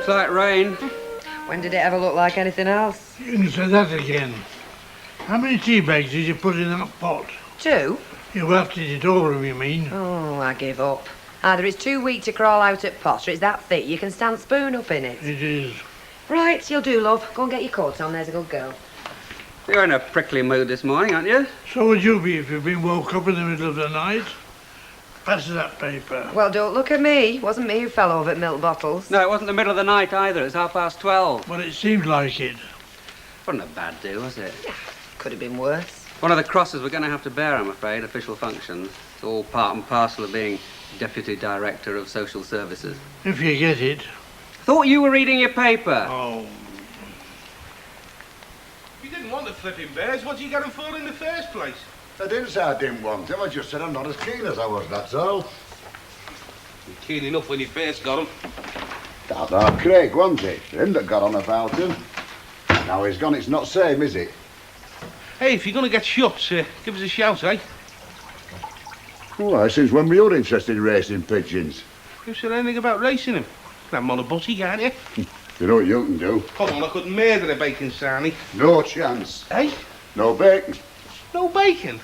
Looks like rain. When did it ever look like anything else? You can say that again. How many tea bags did you put in that pot? 2? You wafted it over him, you mean? Oh, I give up. Either it's too weak to crawl out at pot, or it's that thick you can stand spoon up in it. It is. Right, you'll do, love. Go and get your coat on, there's a good girl. You're in a prickly mood this morning, aren't you? So would you be if you'd been woke up in the middle of the night. Pass that paper. Well, don't look at me. It wasn't me who fell over at milk bottles. No, it wasn't the middle of the night either. It was 12:30. But it seemed like it. Wasn't a bad do, was it? Could have been worse. One of the crosses we're going to have to bear, I'm afraid, official functions. It's all part and parcel of being Deputy Director of Social Services. If you get it. Thought you were reading your paper. Oh. You didn't want the flipping bears. What did you get them for in the first place? I didn't say I didn't want them. I just said I'm not as keen as I was, that's all. You're keen enough when you first got them. That our Craig, wasn't it? Him that got on about him. Now he's gone, it's not same, is it? Hey, if you're going to get shot, give us a shout, eh? Why, since when were you interested in racing pigeons? Who said anything about racing them? You can have them on a butty, can't you? You know what you can do? Come on, I couldn't murder a bacon sarnie. No chance. Eh? No bacon. No bacon?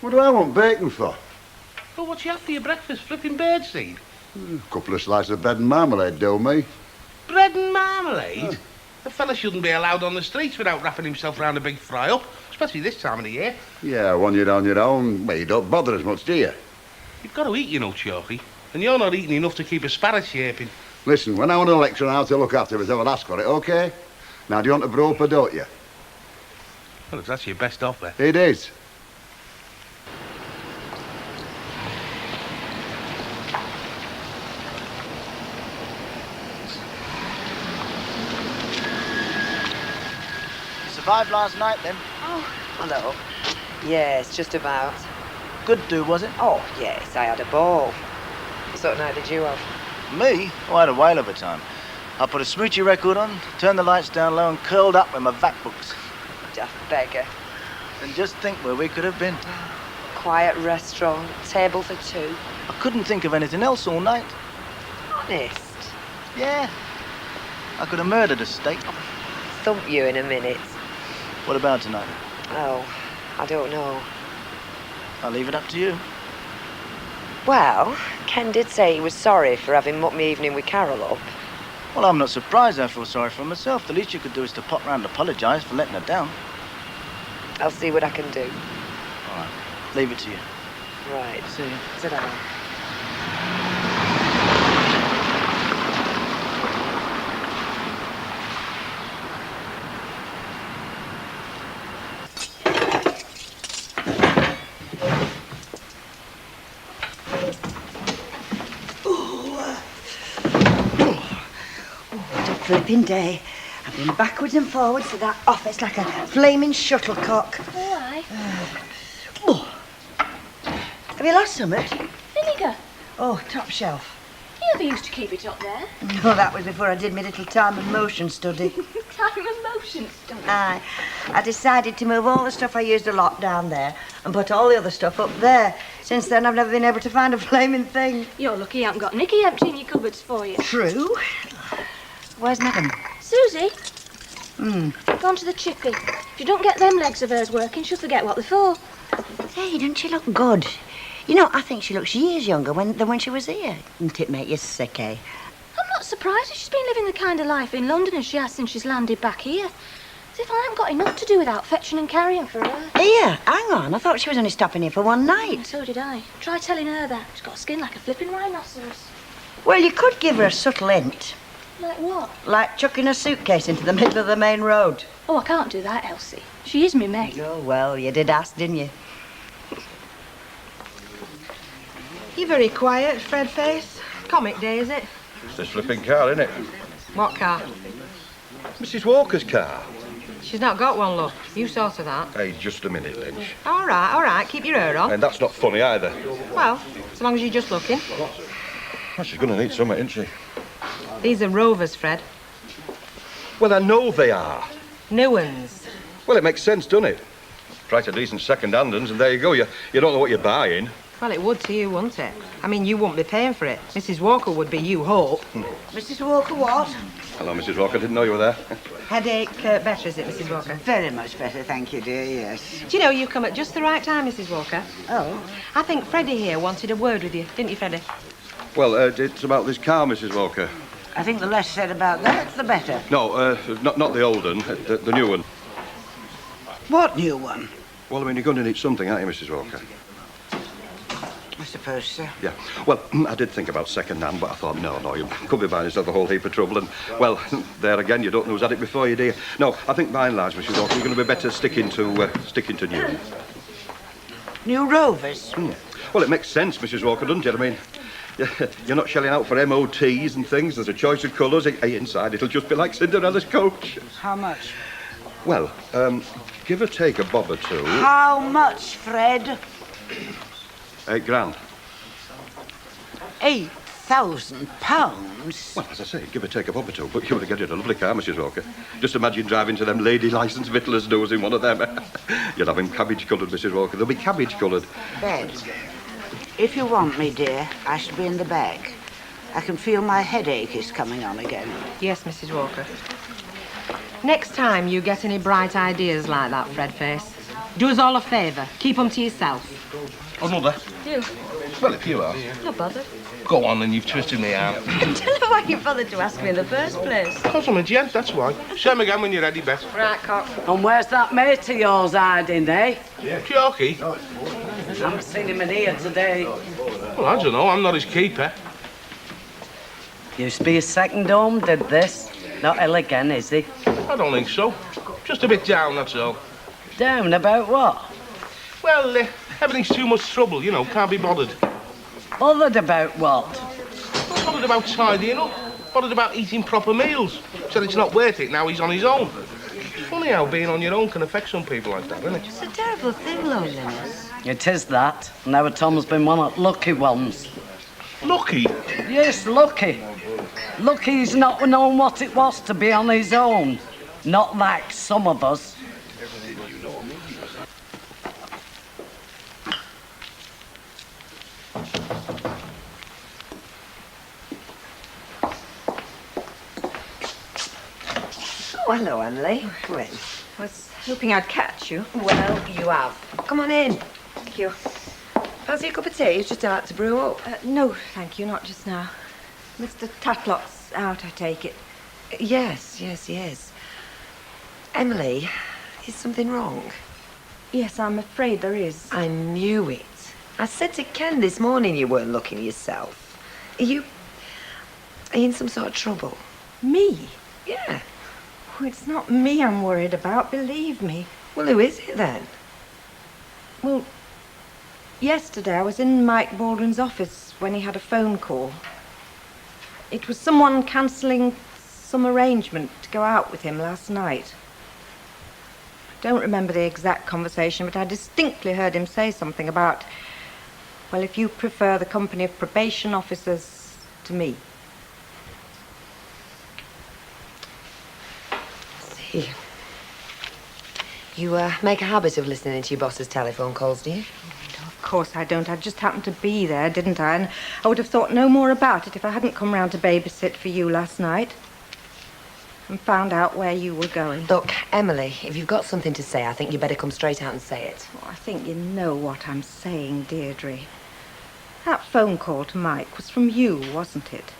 What do I want bacon for? Well, what you have for your breakfast? Flipping birdseed? A couple of slices of bread and marmalade do me. Bread and marmalade? A fella shouldn't be allowed on the streets without wrapping himself round a big fry-up, especially this time of the year. Yeah, when you're on your own, well, you don't bother as much, do you? You've got to eat, you know, Chalky. And you're not eating enough to keep a sparrow shaping. Listen, when I want to lecture on how to look after us, I will ask for it, OK? Now, do you want a brope or don't you? Well, if that's your best offer. It is. Survived last night, then? Oh, hello. Yes, just about. Good do, was it? Oh, yes, I had a ball. What sort of night did you have? Me? Oh, I had a whale of a time. I put a smoochy record on, turned the lights down low and curled up with my vac books. Daft beggar. And just think where we could have been. Quiet restaurant, table for 2. I couldn't think of anything else all night. Honest. Yeah. I could have murdered a steak. Thump you in a minute. What about tonight? Oh, I don't know. I'll leave it up to you. Well, Ken did say he was sorry for having mucked me evening with Carol up. Well, I'm not surprised I feel sorry for myself. The least you could do is to pop round and apologise for letting her down. I'll see what I can do. All right. Leave it to you. Right. See you. Sit down. Flipping day. I've been backwards and forwards to that office like a flaming shuttlecock. Why? Have you lost something? Vinegar. Oh, top shelf. You never used to keep it up there. No, that was before I did my little time and motion study. Time and motion study. Aye. I decided to move all the stuff I used a lot down there and put all the other stuff up there. Since then, I've never been able to find a flaming thing. You're lucky you haven't got Nicky empty in your cupboards for you. True. Where's Madam? Susie? Gone to the chippy. If you don't get them legs of hers working, she'll forget what they're for. Hey, doesn't she look good? You know, I think she looks years younger than when she was here. Doesn't it make you sick, eh? I'm not surprised if she's been living the kind of life in London as she has since she's landed back here. As if I haven't got enough to do without fetching and carrying for her. Here, hang on. I thought she was only stopping here for one night. So did I. Try telling her that. She's got a skin like a flipping rhinoceros. Well, you could give her a subtle hint. Like what? Like chucking a suitcase into the middle of the main road. Oh, I can't do that, Elsie. She is me mate. Oh, well, you did ask, didn't you? You're very quiet, Fred Face. Comic day, is it? It's this flipping car, isn't it? What car? Mrs. Walker's car. She's not got one, love. You sort of that. Hey, just a minute, Lynch. All right. Keep your ear on. And that's not funny either. Well, as long as you're just looking. Well, she's going to need something, isn't she? These are Rovers, Fred. Well, I know they are. New ones. Well, it makes sense, doesn't it? Price a decent second-hand ones, and there you go. You don't know what you're buying. Well, it would to you, wouldn't it? I mean, you wouldn't be paying for it. Mrs. Walker would be, you hope. Mrs. Walker what? Hello, Mrs. Walker. Didn't know you were there. Headache better, is it, Mrs. Walker? Very much better, thank you, dear, yes. Do you know, you come at just the right time, Mrs. Walker. Oh? I think Freddie here wanted a word with you, didn't you, Freddie? Well, it's about this car, Mrs. Walker. I think the less said about that, the better. No, not the old one, the new one. What new one? Well, I mean, you're going to need something, aren't you, Mrs. Walker? I suppose so. Yeah. Well, I did think about second-hand, but I thought, no, you could be buying yourself a whole heap of trouble. And, well, there again, you don't know who's had it before you, do you? No, I think by and large, Mrs. Walker, you're going to be better sticking to new. New Rovers? Well, it makes sense, Mrs. Walker, doesn't it? I mean, you're not shelling out for MOTs and things. There's a choice of colours. Inside, it'll just be like Cinderella's coach. How much? Well, give or take a bob or two. How much, Fred? £8,000. £8,000? Well, as I say, give or take a bob or two, but you would have got a lovely car, Mrs. Walker. Just imagine driving to them lady licensed victuallers' doors in one of them. You'll have him cabbage-coloured, Mrs. Walker. They'll be cabbage-coloured. Fred, if you want me, dear, I shall be in the back. I can feel my headache is coming on again. Yes, Mrs. Walker. Next time you get any bright ideas like that, Fred Face, do us all a favour. Keep them to yourself. Oh, Mother. You? Well, if you are. Not bothered. Go on, then, you've twisted me arm. I don't know why you bothered to ask me in the first place. Because I'm a gent, that's why. Say 'em again when you're ready, Bet. Right, cock. And where's that mate of yours hiding, eh? Chalky? I haven't seen him in here today. Well, I don't know. I'm not his keeper. Used to be his second home, did this. Not ill again, is he? I don't think so. Just a bit down, that's all. Down about what? Well, everything's too much trouble, you know. Can't be bothered. Bothered about what? Bothered about tidying up. Bothered about eating proper meals. Said it's not worth it now he's on his own. It's funny how being on your own can affect some people like that, isn't it? It's a terrible thing, loneliness. It is that. Now Tom's been one of lucky ones. Lucky? Yes, lucky. Lucky he's not known what it was to be on his own. Not like some of us. Oh, hello, Emily. Come in. I was hoping I'd catch you. Well, you have. Come on in. Thank you. Fancy a cup of tea? It's just about to brew up. No, thank you, not just now. Mr. Tatlock's out, I take it. Yes, yes. Emily, is something wrong? Yes, I'm afraid there is. I knew it. I said to Ken this morning you weren't looking yourself. Are you in some sort of trouble? Me? Yeah. Oh, it's not me I'm worried about, believe me. Well, who is it then? Well, yesterday I was in Mike Baldwin's office when he had a phone call. It was someone cancelling some arrangement to go out with him last night. I don't remember the exact conversation, but I distinctly heard him say something about, well, if you prefer the company of probation officers to me. See. You make a habit of listening to your boss's telephone calls, do you? Of course I don't. I just happened to be there, didn't I? And I would have thought no more about it if I hadn't come round to babysit for you last night and found out where you were going. Look, Emily, if you've got something to say, I think you better come straight out and say it. Oh, I think you know what I'm saying, Deirdre. That phone call to Mike was from you, wasn't it?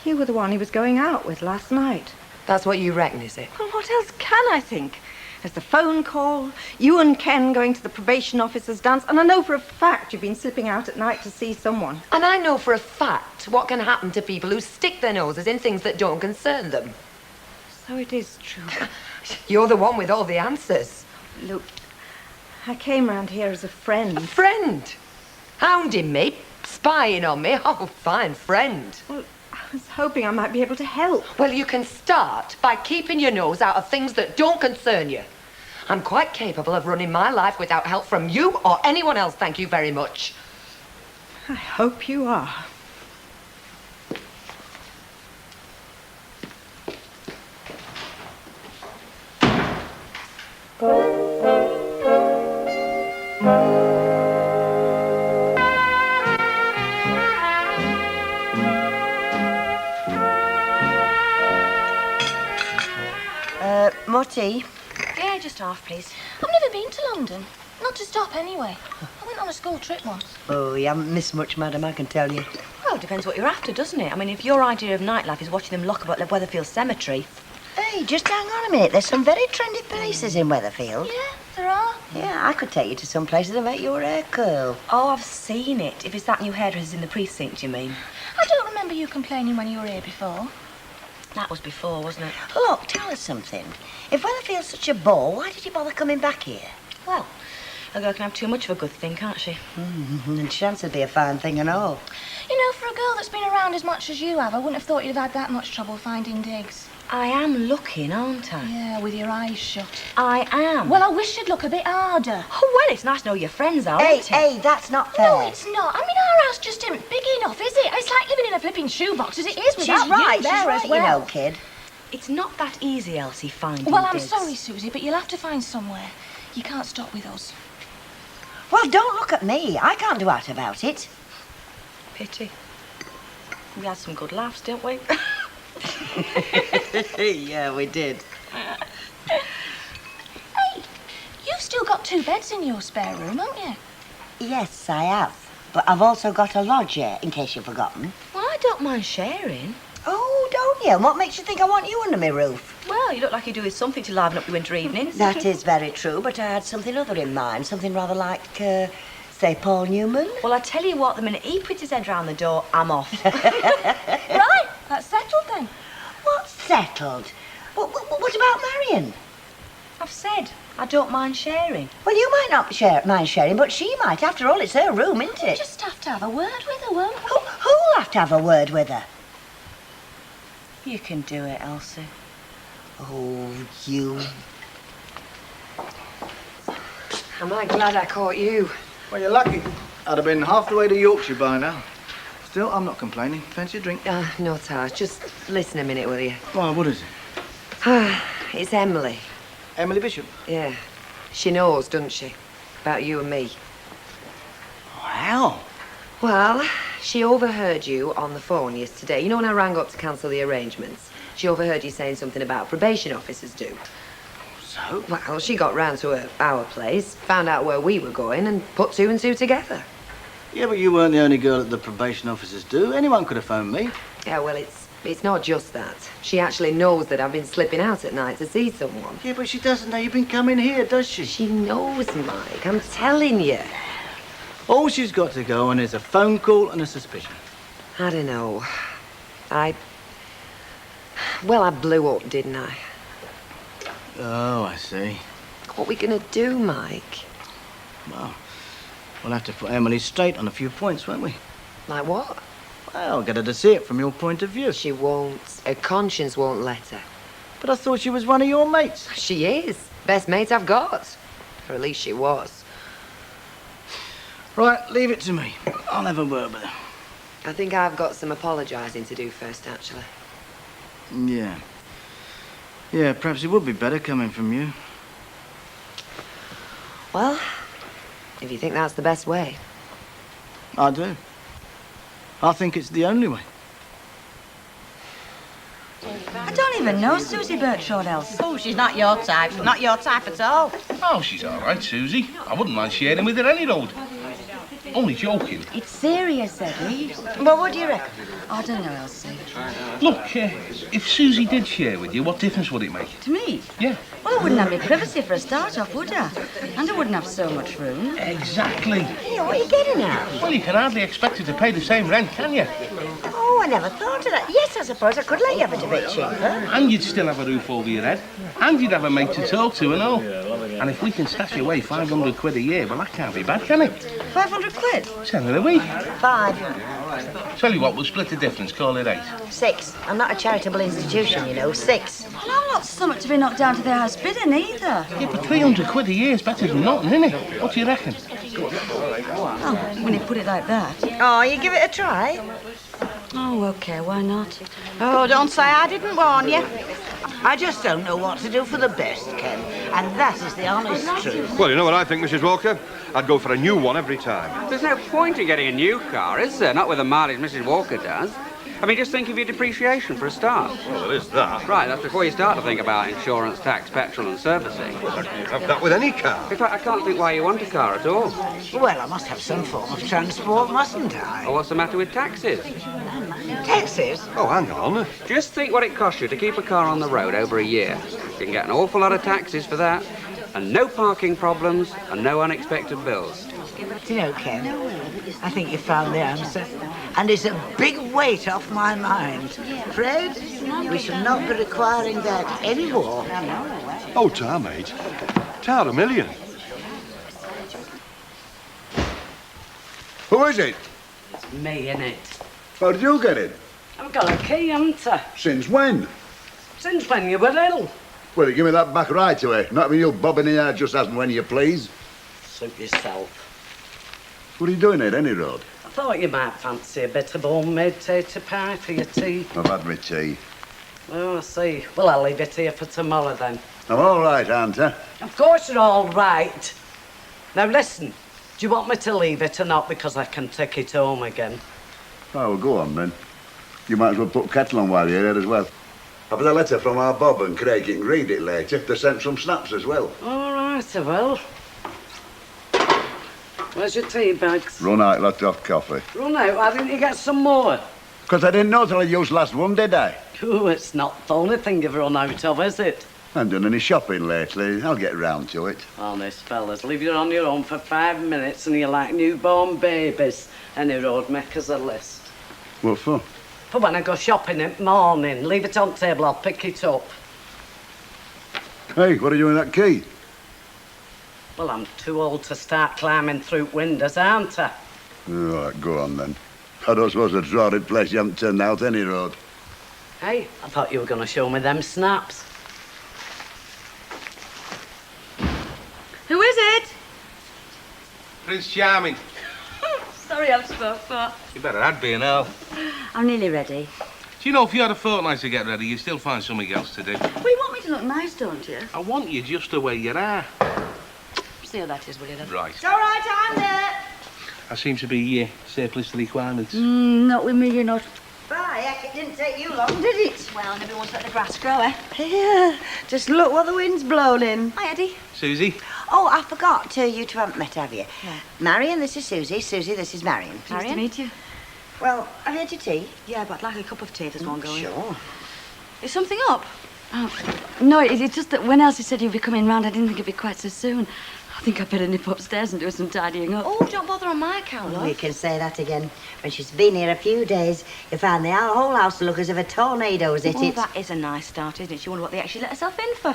You were the one he was going out with last night. That's what you reckon, is it? Well, what else can I think? There's the phone call, you and Ken going to the probation officer's dance, and I know for a fact you've been slipping out at night to see someone. And I know for a fact what can happen to people who stick their noses in things that don't concern them. So it is true. You're the one with all the answers. Look, I came round here as a friend. A friend? Hounding me? Spying on me? Oh, fine friend. Well, I was hoping I might be able to help. Well, you can start by keeping your nose out of things that don't concern you. I'm quite capable of running my life without help from you or anyone else, thank you very much. I hope you are. more tea? Yeah, just half, please. I've never been to London. Not to stop, anyway. I went on a school trip once. Oh, you haven't missed much, madam, I can tell you. Well, it depends what you're after, doesn't it? I mean, if your idea of nightlife is watching them lock up at Weatherfield Cemetery... Hey, just hang on a minute. There's some very trendy places in Weatherfield. Yeah, there are. Yeah, I could take you to some places and make your hair curl. Oh, I've seen it. If it's that new hairdresser's in the precinct, you mean? I don't remember you complaining when you were here before. That was before, wasn't it? Look, tell us something. If Weatherfield's such a bore, why did you bother coming back here? Well, a girl can have too much of a good thing, can't she? And chance would be a fine thing and all. You know, for a girl that's been around as much as you have, I wouldn't have thought you'd have had that much trouble finding digs. I am looking, aren't I? Yeah, with your eyes shut. I am. Well, I wish you'd look a bit harder. Oh, well, it's nice to know your friends are, Hey, isn't it? hey, that's not fair. No, it's not. I mean, our house just isn't big enough, is it? It's like living in a flipping shoebox as it is without She's right, you there she's right, as well. you know, kid. It's not that easy, Elsie, finding Well, I'm digs. sorry, Susie, but you'll have to find somewhere. You can't stop with us. Well, don't look at me. I can't do out about it. Pity. We had some good laughs, didn't we? Yeah, we did. Hey, you've still got 2 beds in your spare room, haven't you? Yes, I have. But I've also got a lodger, in case you've forgotten. Well, I don't mind sharing. Oh, don't you? And what makes you think I want you under my roof? Well, you look like you're doing something to liven up your winter evenings. That is very true, but I had something other in mind. Something rather like, say, Paul Newman. Well, I tell you what, the minute he puts his head round the door, I'm off. Right, that's settled then. What's settled? What about Marion? I've said I don't mind sharing. Well, you might not mind sharing, but she might. After all, it's her room, isn't We'll it? just have to have a word with her, won't we? Who'll have to have a word with her? You can do it, Elsie. Oh, you. Am I glad I caught you? Well, you're lucky. I'd have been half the way to Yorkshire by now. Still, I'm not complaining. Fancy a drink? No, Tars. Just listen a minute, will you? Well, what is it? It's Emily. Emily Bishop? Yeah. She knows, doesn't she? About you and me. Wow. Well, she overheard you on the phone yesterday. You know when I rang up to cancel the arrangements? She overheard you saying something about probation officers do. So? Well, she got round to our place, found out where we were going, and put 2 and 2 together. Yeah, but you weren't the only girl that the probation officers do. Anyone could have phoned me. Yeah, well, it's not just that. She actually knows that I've been slipping out at night to see someone. Yeah, but she doesn't know you've been coming here, does she? She knows, Mike. I'm telling you. All she's got to go on is a phone call and a suspicion. I don't know. Well, I blew up, didn't I? Oh, I see. What are we gonna do, Mike? Well, we'll have to put Emily straight on a few points, won't we? Like what? Well, get her to see it from your point of view. She won't. Her conscience won't let her. But I thought she was one of your mates. She is. Best mate I've got. Or at least she was. Right, leave it to me. I'll have a word with her. I think I've got some apologising to do first, actually. Yeah. Yeah, perhaps it would be better coming from you. Well, if you think that's the best way. I do. I think it's the only way. I don't even know Susie Birchard else. Oh, she's not your type. Not your type at all. Oh, she's all right, Susie. I wouldn't mind sharing with her any road. Only joking. It's serious, Eddie. Well, what do you reckon? I don't know, Elsie. Look, if Susie did share with you, what difference would it make? To me? Yeah. Well, I wouldn't have any privacy for a start off, would I? And I wouldn't have so much room. Exactly. Hey, what are you getting at? Well, you can hardly expect her to pay the same rent, can you? Oh, I never thought of that. Yes, I suppose I could let you have it a bit cheaper. And you'd still have a roof over your head. And you'd have a mate to talk to and all. And if we can stash away 500 quid a year, well, that can't be bad, can it? 500 quid? 10 a week. 5. Tell you what, we'll split the difference, call it 8. 6. I'm not a charitable institution, you know. 6. And I'm not somewhat to be knocked down to the highest bidder, neither. Yeah, but 300 quid a year is better than nothing, isn't it? What do you reckon? Oh, when you put it like that. Oh, you give it a try? Oh, OK, why not? Oh, don't say I didn't warn you. I just don't know what to do for the best, Ken. And that is the honest truth. Well, you know what I think, Mrs. Walker? I'd go for a new one every time. There's no point in getting a new car, is there? Not with the mileage Mrs. Walker does. I mean, just think of your depreciation for a start. Well, there is that. Right, that's before you start to think about insurance, tax, petrol and servicing. Well, you have that with any car. In fact, I can't think why you want a car at all. Well, I must have some form of transport, mustn't I? Or what's the matter with taxis? Taxis? Oh, hang on. Just think what it costs you to keep a car on the road over a year. You can get an awful lot of taxis for that, and no parking problems, and no unexpected bills. Do you know, Ken, I think you found the answer. And it's a big weight off my mind. Fred, we shall not be requiring that anymore. Oh, tar, mate. Tar a million. Who is it? It's me, innit? How did you get it? I've got a key, haven't I? Since when? Since when you were little. Well, you give me that back right away. Not when you bobbing in here just as and when you please. Suit yourself. What are you doing here, any road? I thought you might fancy a bit of homemade tater pie for your tea. I've had my tea. Oh, I see. Well, I'll leave it here for tomorrow, then. I'm all right, aren't I? Of course you're all right. Now, listen. Do you want me to leave it or not? Because I can take it home again. Oh, well, go on, then. You might as well put kettle on while you're here as well. I've had a letter from our Bob and Craig. You can read it later. They sent some snaps as well. All right, I will. Where's your tea bags? Run out, locked off coffee. Run out? Why didn't you get some more? Because I didn't know till I used last one, did I? Oh, it's not the only thing you've run out of, is it? I haven't done any shopping lately. I'll get round to it. Honest, fellas, leave you on your own for 5 minutes and you're like newborn babies. Any road makers a list. What for? For when I go shopping in the morning, leave it on the table, I'll pick it up. Hey, what are you doing with that key? Well, I'm too old to start climbing through windows, aren't I? All right, go on then. I don't suppose a drawned place you haven't turned out any road. Hey, I thought you were going to show me them snaps. Who is it? Prince Charming. Sorry I've spoke for. You better had be now. I'm nearly ready. Do you know, if you had a fortnight to get ready, you'd still find something else to do. Well, you want me to look nice, don't you? I want you just the way you are. See how that is, will you then? Right. It's all right, I'm there. I seem to be surplus to requirements. Not with me, you're not. Bye, it didn't take you long, did it? Well, and everyone's let the grass grow, eh? Yeah, just look what the wind's blown in. Hi, Eddie. Susie? Oh, I forgot. You two haven't met, have you? No. Marion, this is Susie. Susie, this is Marion. Nice to meet you. Well, have you had your tea? Yeah, but I'd like a cup of tea if there's one going. Sure. Is something up? Oh, no, it's just that when Elsie said you'd be coming round, I didn't think it'd be quite so soon. I think I'd better nip upstairs and do some tidying up. Oh, don't bother on my account, love. We can say that again. When she's been here a few days, you find the whole house to look as if a tornado's hit Well, it. that is a nice start, isn't it? She wondered what they actually let herself in for.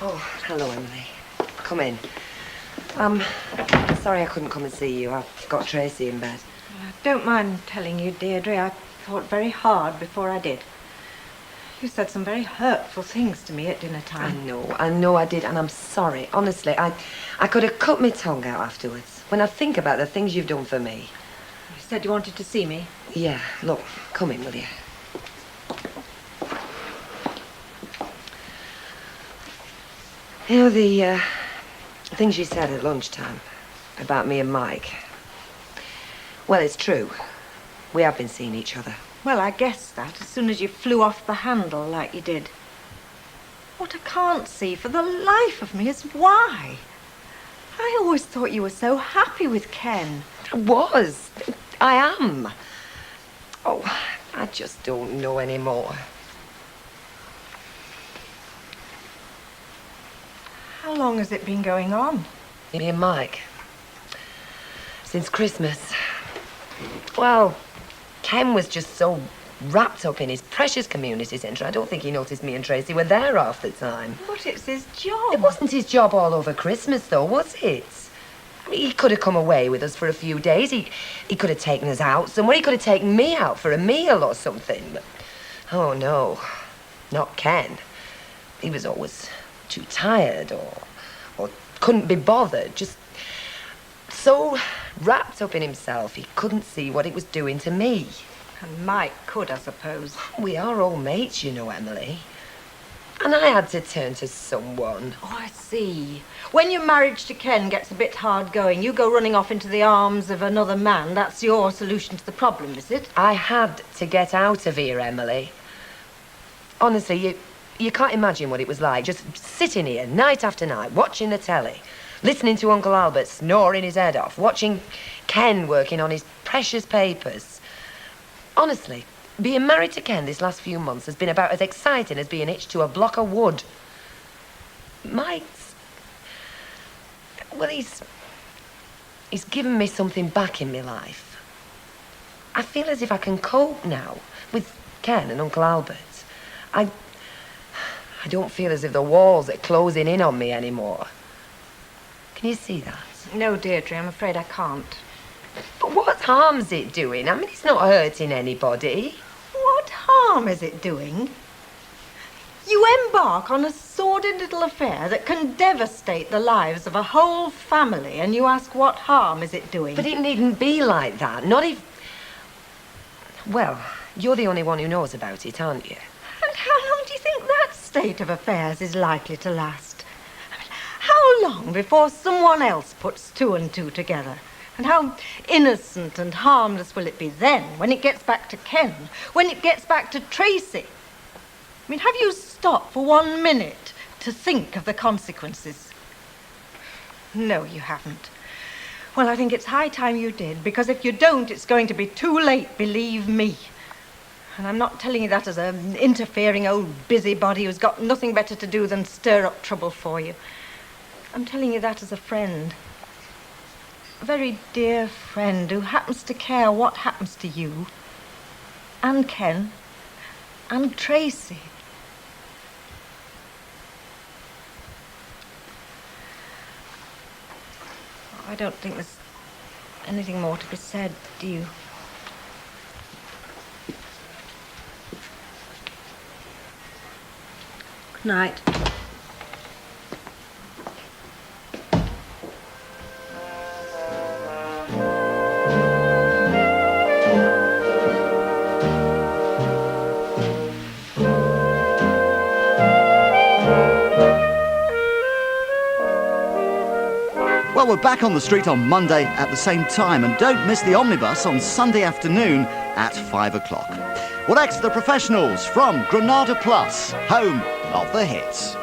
Oh, hello, Emily. Come in. Sorry I couldn't come and see you. I've got Tracy in bed. Don't mind telling you, Deirdre, I thought very hard before I did. You said some very hurtful things to me at dinner time. I know I did, and I'm sorry. Honestly, I could have cut my tongue out afterwards. When I think about the things you've done for me. You said you wanted to see me. Yeah, look, come in, will you? You know, the things you said at lunchtime about me and Mike. Well, it's true. We have been seeing each other. Well, I guessed that as soon as you flew off the handle like you did. What I can't see for the life of me is why. I always thought you were so happy with Ken. I was. I am. Oh, I just don't know anymore. How long has it been going on? Me and Mike. Since Christmas. Well, Ken was just so wrapped up in his precious community centre. I don't think he noticed me and Tracy were there half the time. But it's his job. It wasn't his job all over Christmas, though, was it? I mean, he could have come away with us for a few days. He could have taken us out somewhere. He could have taken me out for a meal or something. But, oh, no. Not Ken. He was always too tired or couldn't be bothered. Just so wrapped up in himself, he couldn't see what it was doing to me. And Mike could, I suppose. We are all mates, you know, Emily. And I had to turn to someone. Oh, I see. When your marriage to Ken gets a bit hard going, you go running off into the arms of another man. That's your solution to the problem, is it? I had to get out of here, Emily. Honestly, you can't imagine what it was like, just sitting here night after night, watching the telly, listening to Uncle Albert snoring his head off, watching Ken working on his precious papers. Honestly, being married to Ken this last few months has been about as exciting as being hitched to a block of wood. Mike's... well, he's given me something back in my life. I feel as if I can cope now with Ken and Uncle Albert. I don't feel as if the walls are closing in on me anymore. Can you see that? No, Deirdre, I'm afraid I can't. But what harm's it doing? I mean, it's not hurting anybody. What harm is it doing? You embark on a sordid little affair that can devastate the lives of a whole family, and you ask what harm is it doing? But it needn't be like that. Not if... well, you're the only one who knows about it, aren't you? And how long do you think that state of affairs is likely to last? I mean, how long before someone else puts two and two together? And how innocent and harmless will it be then, when it gets back to Ken, when it gets back to Tracy? I mean, have you stopped for 1 minute to think of the consequences? No, you haven't. Well, I think it's high time you did, because if you don't, it's going to be too late, believe me. And I'm not telling you that as an interfering old busybody who's got nothing better to do than stir up trouble for you. I'm telling you that as a friend. A very dear friend who happens to care what happens to you, and Ken, and Tracy. I don't think there's anything more to be said, do you? Good night. Well, we're back on the street on Monday at the same time, and don't miss the omnibus on Sunday afternoon at 5 o'clock. Well, next, The Professionals from Granada Plus, home of the hits.